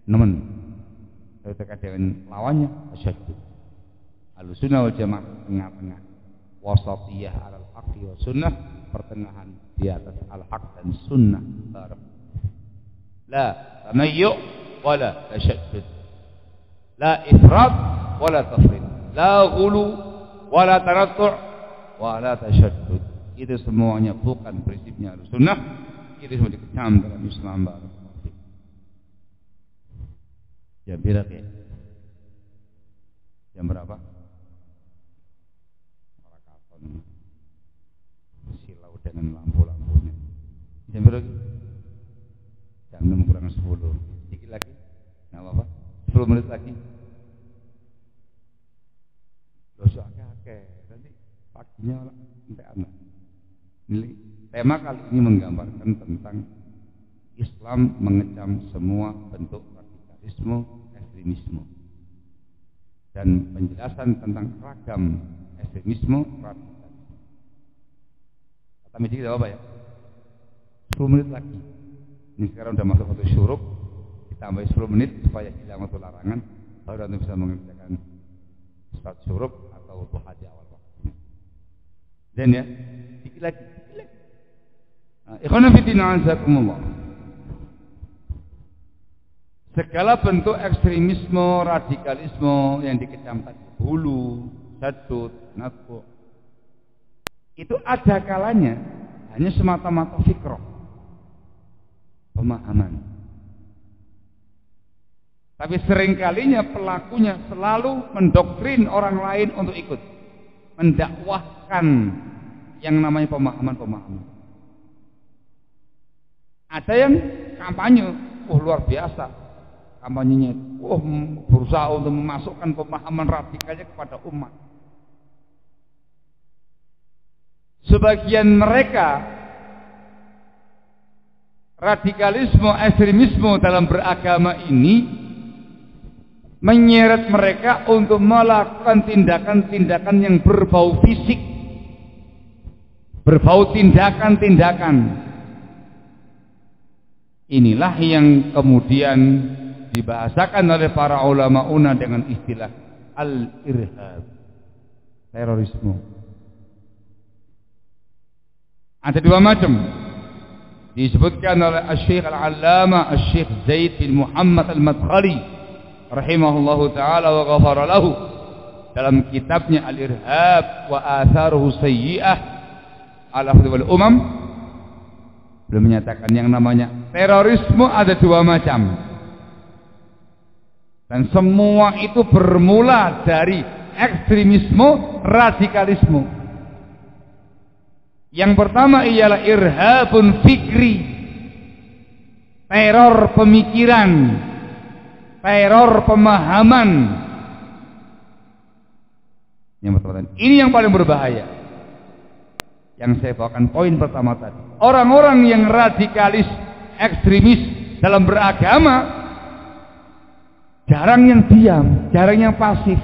nemen. Tapi terkait dengan lawannya, asyadud. Ahlussunnah wal jamaah tengah-tengah, wasatiyah alal haqqi wa sunnah, pertengahan di atas al-haq dan sunnah. La tamayyu' wala tashaddud, la ifrat wala tafrid, la ghulu wala tarattu' wala tashaddud. Itu semuanya bukan prinsipnya Ahlussunnah. Itu semua dikecam dalam Islam. Jam berapa ya? Jam berapa? Rakaton silau dengan lampu-lampunya. Jam berapa? Jam 6 kurang 10. Sedikit lagi. Enggak apa-apa. 10 menit lagi. Dosa akeh. Nanti paginya sampai anak. Tema kali ini menggambarkan tentang Islam mengecam semua bentuk radikalisme, ekstremisme, dan penjelasan tentang ragam ekstremisme, radikalisme. Kata medik tidak apa ya? 10 menit lagi. Ini sekarang sudah masuk waktu syuruk, ditambah 10 menit supaya hilang waktu larangan, baru Anda bisa mengerjakan salat syuruk atau duha di awal waktunya. Dan ya, dikit lagi. Ikhwan fillah azakumullah. Segala bentuk ekstremisme, radikalisme yang dikecam tadi, hulu, syadud, natbu, itu ada kalanya hanya semata-mata fikrah, pemahaman. Tapi seringkalinya pelakunya selalu mendoktrin orang lain untuk ikut, mendakwahkan yang namanya pemahaman-pemahaman. Ada yang kampanye, luar biasa kampanyenya, berusaha untuk memasukkan pemahaman radikalnya kepada umat. Sebagian mereka radikalisme, ekstremisme dalam beragama ini menyeret mereka untuk melakukan tindakan-tindakan yang berbau fisik, berbau tindakan-tindakan. Inilah yang kemudian dibahasakan oleh para ulama dengan istilah al-irhab, terorisme. Ada dua macam, disebutkan oleh Asy-Syaikh Al-Allamah Asy-Syaikh Zaid bin Muhammad Al-Madkhali rahimahullahu taala wa ghafara lahu dalam kitabnya Al-Irhab wa Atharuhu Sayyi'ah ala wal umam. Beliau menyatakan yang namanya terorisme ada dua macam. Dan semua itu bermula dari ekstremisme, radikalisme. Yang pertama ialah irhabun fikri, teror pemikiran, teror pemahaman. Yang pertama, ini yang paling berbahaya. Yang saya bawakan poin pertama tadi, orang-orang yang radikalis, ekstremis dalam beragama, jarang yang diam, jarang yang pasif.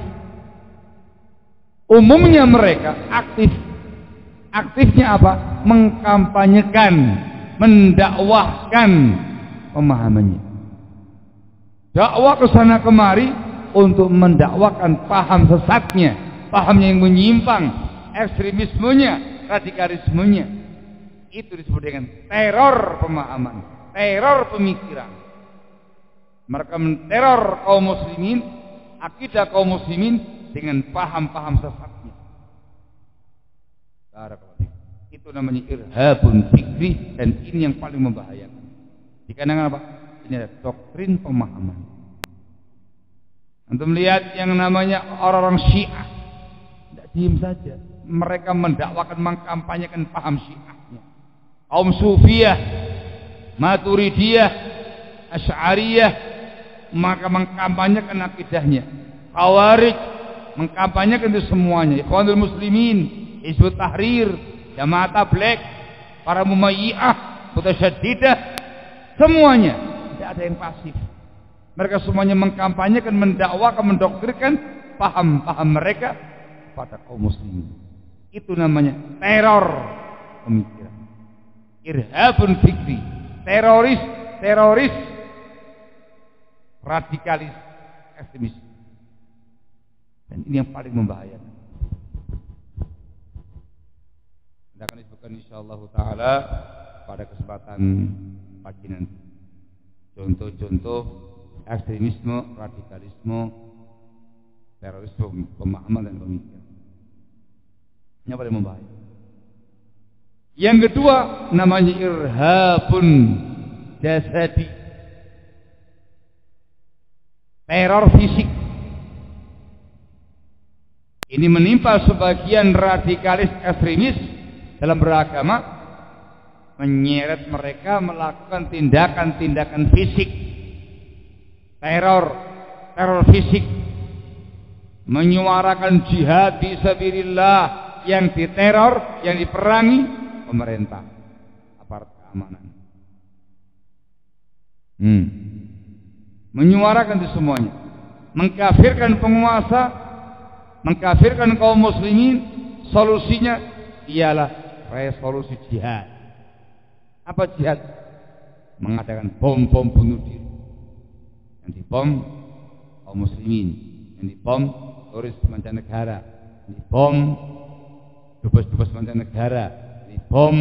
Umumnya mereka aktif. Aktifnya apa? Mengkampanyekan, mendakwahkan pemahamannya. Dakwah ke sana kemari untuk mendakwakan paham sesatnya, pahamnya yang menyimpang, ekstremismenya, radikalismenya. Itu disebut dengan teror pemahaman, teror pemikiran. Mereka menteror kaum muslimin, akidah kaum muslimin dengan paham-paham sesatnya. Itu namanya irhabun fikri, dan ini yang paling membahayakan. Dikarenakan apa? Ini ada doktrin pemahaman. Untuk melihat yang namanya orang-orang Syiah, tidak diam saja. Mereka mendakwakan, mengkampanyekan paham Syiahnya. Kaum Sufiyah, Maturidiyah, Asy'ariyah, maka mengkampanyekan akidahnya. Khawarij mengkampanyekan itu semuanya. Ikhwanul Muslimin, Hizbut Tahrir, Jamaah Tabligh, para Mumayyi'ah, Mutasyaddidah, semuanya tidak ada yang pasif. Mereka semuanya mengkampanyekan, mendakwakan, mendoktrinkan paham-paham mereka pada kaum muslimin. Itu namanya teror pemikiran. Irhabun fikri, teroris, radikalis, ekstremis. Dan ini yang paling membahayakan. Kita akan disebutkan insyaallah taala pada kesempatan pagi nanti contoh-contoh ekstremisme, radikalisme, terorisme, pemahaman dan pemikiran. Ini yang paling membahayakan. Yang kedua namanya irhabun jasadi, teror fisik. Ini menimpa sebagian radikalis ekstremis dalam beragama, menyeret mereka melakukan tindakan-tindakan fisik, teror fisik, menyuarakan jihad fisabilillah, yang diteror, yang diperangi pemerintah, aparat keamanan. Menyuarakan itu semuanya, mengkafirkan penguasa, mengkafirkan kaum muslimin. Solusinya ialah resolusi jihad. Apa jihad? Mengadakan bom-bom bunuh diri. Yang dibom kaum muslimin, yang dibom turis mancanegara, yang dibom dubes-dubes mancanegara, yang dibom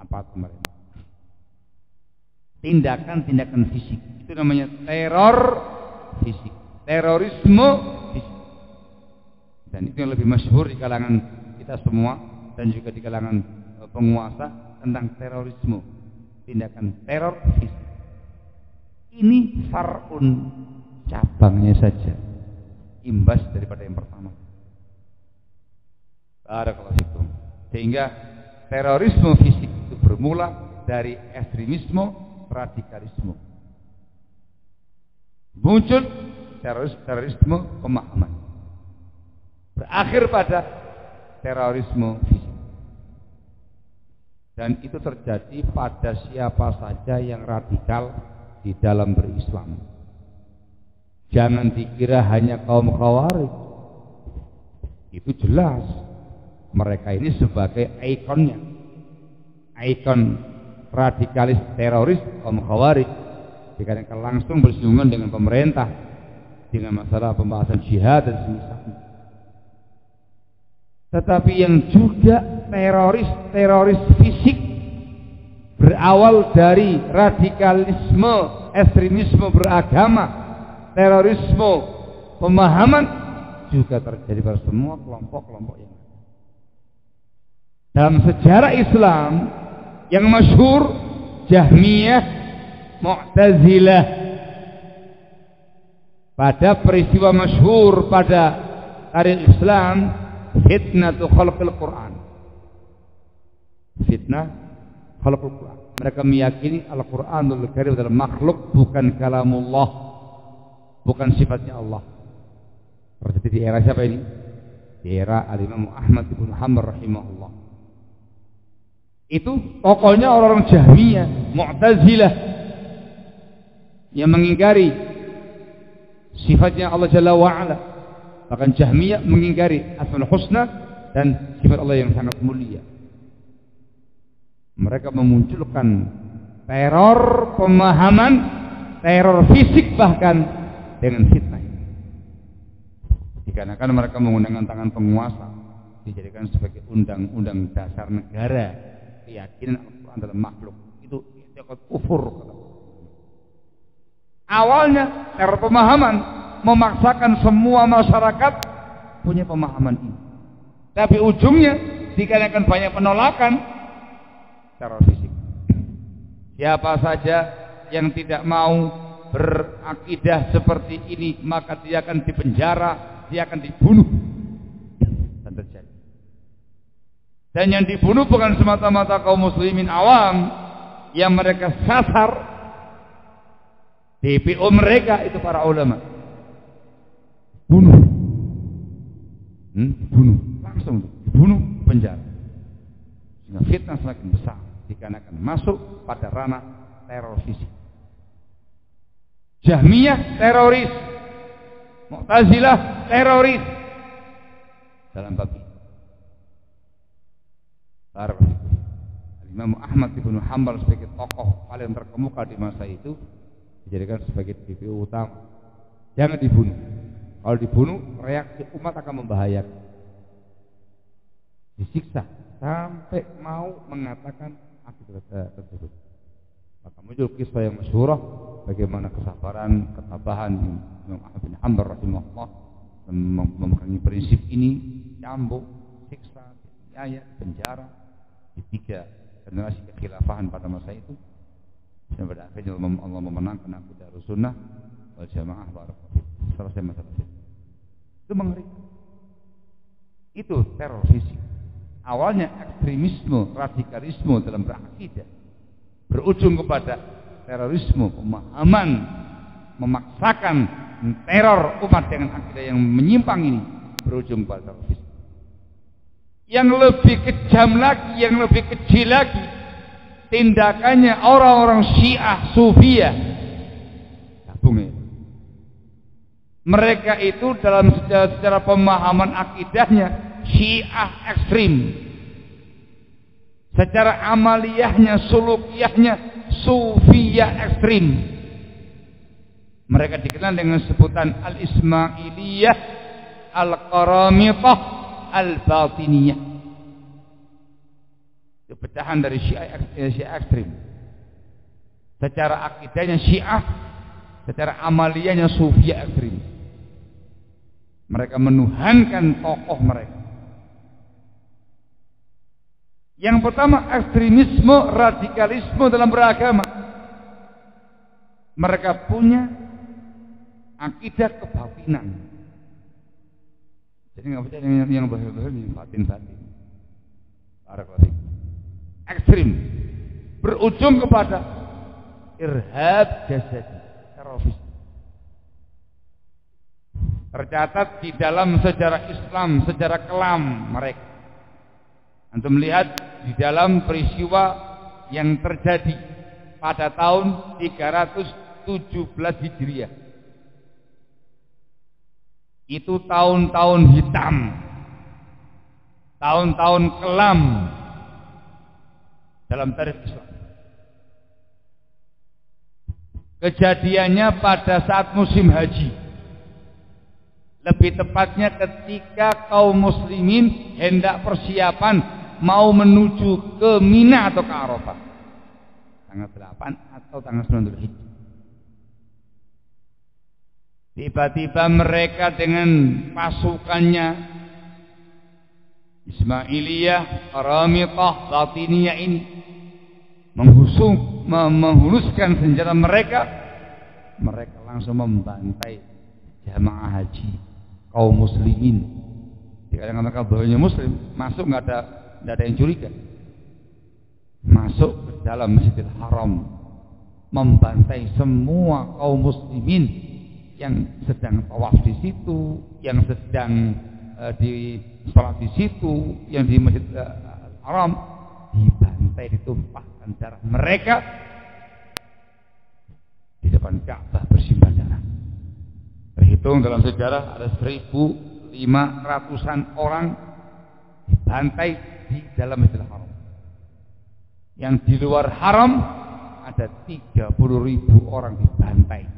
aparat pemerintah. Tindakan-tindakan fisik, itu namanya teror fisik, terorisme fisik. Dan itu yang lebih masyhur di kalangan kita semua dan juga di kalangan penguasa tentang terorisme, tindakan teror fisik. Ini far'un, cabangnya saja, imbas daripada yang pertama. Barakallahu fikum. Sehingga terorisme fisik itu bermula dari ekstremisme, radikalisme. Muncul terorisme pemahaman, berakhir pada terorisme fisik. Dan itu terjadi pada siapa saja yang radikal di dalam berislam. Jangan dikira hanya kaum Khawarij. Itu jelas mereka ini sebagai ikonnya, ikon radikalis teroris kaum Khawarij, dikarenakan langsung bersinggungan dengan pemerintah, dengan masalah pembahasan jihad dan semisalnya. Tetapi yang juga teroris fisik berawal dari radikalisme, ekstremisme beragama, terorisme pemahaman, juga terjadi pada semua kelompok-kelompok yang ada. Dalam sejarah Islam yang masyhur, Jahmiyah, Mu'tazilah, pada peristiwa masyhur pada tarikh Islam, fitnatu khalqil Quran. Fitnah khalqil Quran. Mereka meyakini Al-Quranul Karim adalah makhluk, bukan kalamullah, bukan sifatnya Allah. Terjadi di era siapa ini? Di era Al-Imam Ahmad bin Hanbal rahimahullah. Itu tokohnya orang-orang Jahmiyah, Mu'tazilah, yang mengingkari sifatnya Allah Jalla wa'ala. Bahkan Jahmiyah mengingkari Asmaul Husna dan sifat Allah yang sangat mulia. Mereka memunculkan teror pemahaman, teror fisik bahkan dengan fitnah. Dikarenakan mereka menggunakan tangan penguasa, dijadikan sebagai undang-undang dasar negara. Keyakinan Al-Quran adalah makhluk, itu i'tiqad kufur. Awalnya teror pemahaman memaksakan semua masyarakat punya pemahaman ini, tapi ujungnya dikarenakan banyak penolakan, teror fisik. Siapa saja yang tidak mau berakidah seperti ini, maka dia akan dipenjara, dia akan dibunuh. Dan terjadi. Dan yang dibunuh bukan semata-mata kaum muslimin awam yang mereka sasar, DPO mereka itu para ulama. Bunuh. Bunuh. Langsung dibunuh, penjara. Sehingga fitnah semakin besar dikarenakan masuk pada ranah teror fisik. Jahmiyah teroris, Mu'tazilah teroris dalam bab ini. Imam Ahmad bin Hanbal sebagai tokoh paling terkemuka di masa itu dijadikan sebagai DPO utama. Jangan dibunuh. Kalau dibunuh, reaksi umat akan membahayakan. Disiksa sampai mau mengatakan akidah tersebut. Maka muncul kisah yang masyhurah bagaimana kesabaran, ketabahan Imam Ahmad bin Hanbal rahimahullah memegangi prinsip ini, cambuk, siksa, dianiaya, penjara di 3 generasi kekhilafahan pada masa itu. Sampai pada akhirnya Allah memenangkan akidah Sunnah wal Jamaah barakallahu. Selesai masalah itu. Itu mengerikan. Itu teror fisik. Awalnya ekstremisme, radikalisme dalam berakidah berujung kepada terorisme, pemahaman memaksakan teror umat dengan akidah yang menyimpang ini berujung pada teror fisik. Yang lebih kejam lagi, yang lebih kecil lagi, tindakannya orang-orang Syiah Sufiyah. Gabungnya. Mereka itu dalam secara pemahaman akidahnya Syiah ekstrim. Secara amaliyahnya, sulukiyahnya Sufiyah ekstrim. Mereka dikenal dengan sebutan Al-Ismailiyah, Al-Qaramitah, Al-Batiniyah. Itu pecahan dari Syiah ekstrim. Secara akidahnya Syiah, secara amaliyahnya Sufiyah ekstrim. Mereka menuhankan tokoh mereka. Yang pertama, ekstremisme, radikalisme dalam beragama. Mereka punya akidah kebatinan. Jadi nggak percaya yang bahasa-bahasa ini batin-batin. Barakallahu. Ekstrim berujung kepada irhab jasadi, teroris. Tercatat di dalam sejarah Islam, sejarah kelam mereka. Antum melihat di dalam peristiwa yang terjadi pada tahun 317 Hijriah. Itu tahun-tahun hitam, tahun-tahun kelam dalam tarikh Islam. Kejadiannya pada saat musim haji. Lebih tepatnya ketika kaum muslimin hendak persiapan mau menuju ke Mina atau ke Arafah. Tanggal 8 atau tanggal 9 Dzulhijjah. Tiba-tiba mereka dengan pasukannya Ismailiyah, Qaramitah, Batiniyah ini menghuluskan senjata mereka. Mereka langsung membantai jamaah haji kaum muslimin. Dikatakan mereka bahwanya muslim, masuk nggak ada yang curiga. Masuk ke dalam Masjidil Haram, membantai semua kaum muslimin yang sedang tawaf di situ, yang sedang di salat di situ, yang di Masjidil Haram, dibantai, ditumpahkan darah mereka di depan Ka'bah bersimbah darah. Terhitung dalam sejarah ada 1.500-an orang dibantai di dalam Masjidil Haram. Yang di luar haram ada 30.000 orang dibantai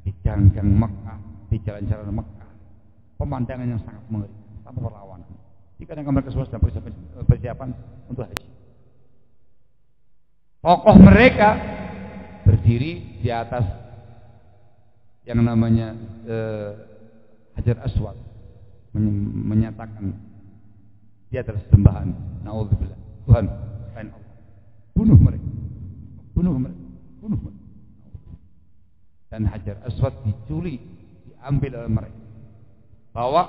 di gang-gang Mekah, di jalan-jalan Mekah. Pemandangan yang sangat mengerikan, tanpa perlawanan. Dikarenakan mereka semua sedang persiapan untuk haji. Tokoh mereka berdiri di atas yang namanya Hajar Aswad, menyatakan dia adalah sembahan. Nauzubillah. Tuhan, selain Allah. Bunuh mereka. Dan Hajar Aswad dicuri, diambil oleh mereka, bawa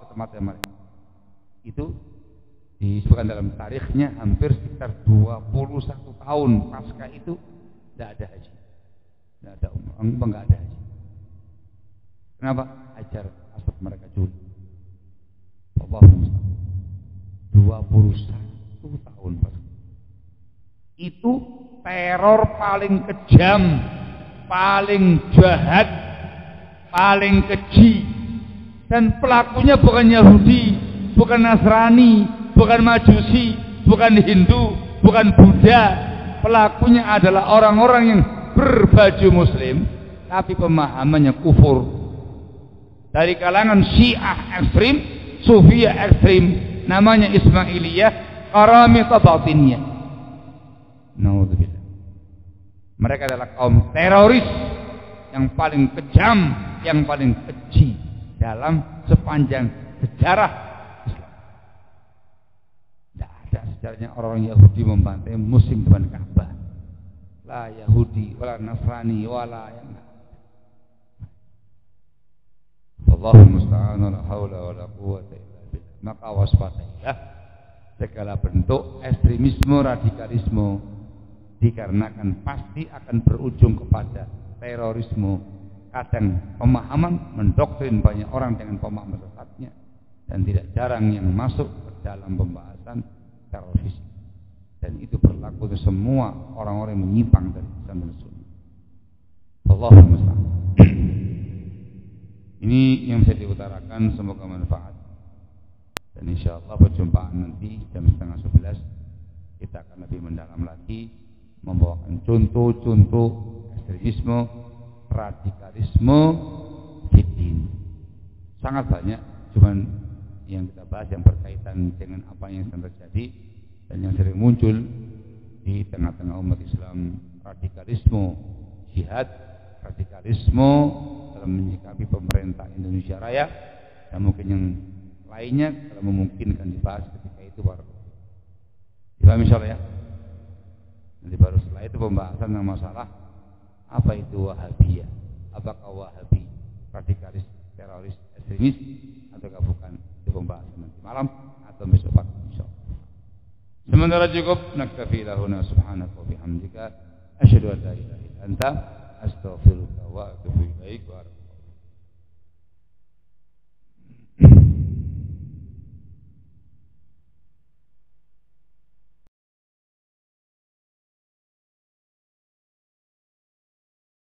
ke tempat mereka. Itu disebutkan dalam tarikhnya hampir sekitar 21 tahun pasca itu tidak ada haji, tidak ada umrah, nggak ada haji. Kenapa? Hajar Aswad mereka curi. Allahumma 21 tahun pasca. Itu teror paling kejam, paling jahat, paling keji. Dan pelakunya bukan Yahudi, bukan Nasrani, bukan Majusi, bukan Hindu, bukan Buddha. Pelakunya adalah orang-orang yang berbaju muslim tapi pemahamannya kufur. Dari kalangan Syiah ekstrim, Sufiyah ekstrim, namanya Ismailiyah, Qaramita Batiniyah. Naudzubillah. Mereka adalah kaum teroris yang paling kejam, yang paling keji dalam sepanjang sejarah Islam. Tidak ada sejarahnya orang Yahudi membantai muslim depan Ka'bah. La Yahudi, wala Nasrani, wala yang. Allahumma musta'an, la haula wala quwwata illa billah. Maka waspadailah segala bentuk ekstremisme, radikalisme, dikarenakan pasti akan berujung kepada terorisme. Kadang pemahaman mendoktrin banyak orang dengan pemahaman sesatnya, dan tidak jarang yang masuk ke dalam pembahasan teroris. Dan itu berlaku untuk semua orang-orang yang menyimpang dari Islam dan Sunnah. Allahumma musta'an. Ini yang saya diutarakan, semoga manfaat. Dan insyaallah perjumpaan nanti jam 10:30 kita akan lebih mendalam lagi, membawakan contoh-contoh ekstremisme, radikalisme fiddin. Sangat banyak, cuman yang kita bahas yang berkaitan dengan apa yang sedang terjadi dan yang sering muncul di tengah-tengah umat Islam. Radikalisme jihad, radikalisme dalam menyikapi pemerintah Indonesia Raya, dan mungkin yang lainnya kalau memungkinkan dibahas ketika itu baru dipahami insyaallah ya. Nanti baru setelah itu pembahasan tentang masalah apa itu Wahabiyah, apakah Wahabi radikalis, teroris, ekstremis ataukah bukan, itu pembahasan nanti malam atau besok pagi insyaallah. Sementara cukup, naktafi lahuna subhanaka wa bihamdika asyhadu an la ilaha illa anta astaghfiruka wa atubu ilaik wa